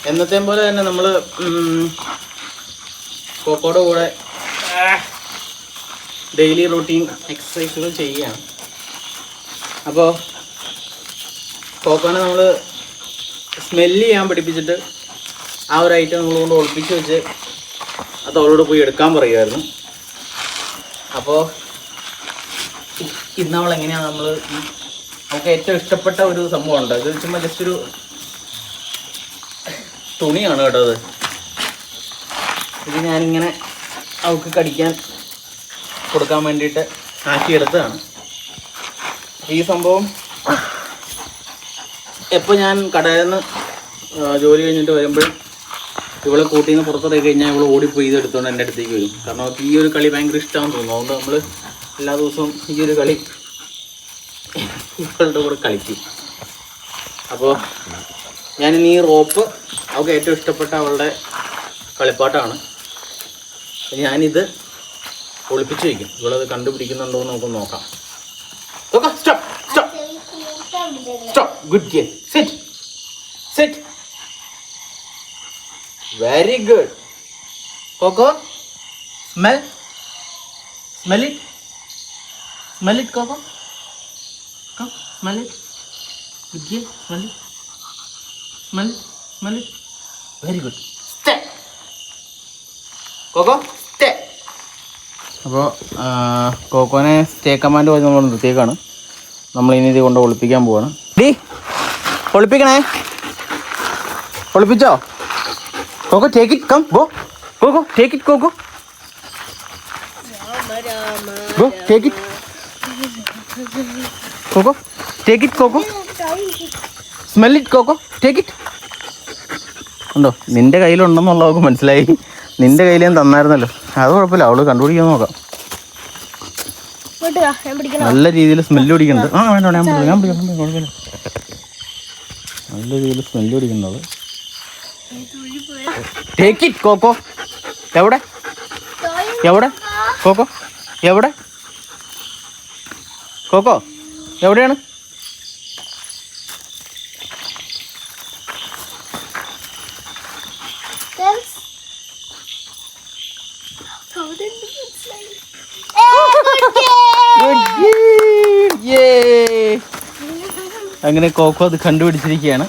എന്നത്തെയും പോലെ തന്നെ നമ്മൾ കോക്കോയുടെ കൂടെ ഡെയിലി റൂട്ടീൻ എക്സസൈസുകൾ ചെയ്യുകയാണ്. അപ്പോൾ കോക്കോനെ നമ്മൾ സ്മെല്ല് ചെയ്യാൻ പഠിപ്പിച്ചിട്ട് ആ ഒരു ഐറ്റം നമ്മളുകൊണ്ട് ഒളിപ്പിച്ച് വെച്ച് അത് അവളോട് പോയി എടുക്കാൻ പറയുമായിരുന്നു. അപ്പോൾ ഇന്ന് അവൾ എങ്ങനെയാണ് നമുക്ക് ഏറ്റവും ഇഷ്ടപ്പെട്ട ഒരു സംഭവമുണ്ട്. ഇത് ചുമ്മാ ജസ്റ്റ് ഒരു തുണിയാണ് കേട്ടോ. ഇത് ഞാനിങ്ങനെ അവൾക്ക് കടിക്കാൻ കൊടുക്കാൻ വേണ്ടിയിട്ട് ആക്കിയെടുത്തതാണ്. ഈ സംഭവം എപ്പോൾ ഞാൻ കടയിൽ നിന്ന് ജോലി കഴിഞ്ഞിട്ട് വരുമ്പോഴും ഇവളെ കൂട്ടിൽ നിന്ന് പുറത്തിറങ്ങി കഴിഞ്ഞാൽ ഇവൾ ഓടിപ്പോയി ഇതെടുത്തുകൊണ്ട് എൻ്റെ അടുത്തേക്ക് വരും. കാരണം അവർക്ക് ഈ ഒരു കളി ഭയങ്കര ഇഷ്ടമാണെന്ന് തോന്നുന്നു. അതുകൊണ്ട് നമ്മൾ എല്ലാ ദിവസവും ഈ ഒരു കളി ഇവളുടെ കൂടെ കളിക്കും. അപ്പോൾ ഞാനിന്ന് ഈ റോപ്പ് അവൾക്ക് ഏറ്റവും ഇഷ്ടപ്പെട്ട അവളുടെ കളിപ്പാട്ടാണ്. ഞാനിത് ഒളിപ്പിച്ച് വയ്ക്കും. ഇവളത് കണ്ടുപിടിക്കുന്നുണ്ടോ എന്ന് നമുക്ക് നോക്കാം. Stop stop stop. Good game. Sit sit. Very good. Coco smell smell it. Smell it Coco. Come smell it. Good game. Smell it. Smell smell it. Very good. Stay Coco stay. അപ്പോൾ കോക്കോനെ stay command പോയി നമ്മൾ നിർത്തിയേക്കാണ്. നമ്മളിനി ഇത് കൊണ്ട് ഒളിപ്പിക്കാൻ പോവാണ്. ഡി ഒളിപ്പിക്കണേ. ഒളിപ്പിച്ചോ Coco? Take it. Come go Coco. Take it Coco. Go take it Coco. Take it Coco. Smell it Coco. Take it. ഉണ്ടോ നിൻ്റെ കയ്യിലുണ്ടെന്നുള്ള അവൾക്ക് മനസ്സിലായി. നിൻ്റെ കയ്യിൽ ഞാൻ തന്നായിരുന്നല്ലോ. അത് കുഴപ്പമില്ല, അവള് കണ്ടുപിടിക്കാൻ നോക്കാം. നല്ല രീതിയിൽ സ്മെല്ല് പിടിക്കുന്നുണ്ട്. ആ വേണ്ട ഞാൻ പിടിക്കാം കുഴപ്പമില്ല. നല്ല രീതിയിൽ സ്മെല്ല് പിടിക്കുന്നത്. Take it Coco. എവിടെ എവിടെ കോക്കോ? എവിടെ കോക്കോ? എവിടെയാണ്? അങ്ങനെ കോക്കോ അത് കണ്ടുപിടിച്ചിരിക്കുകയാണ്.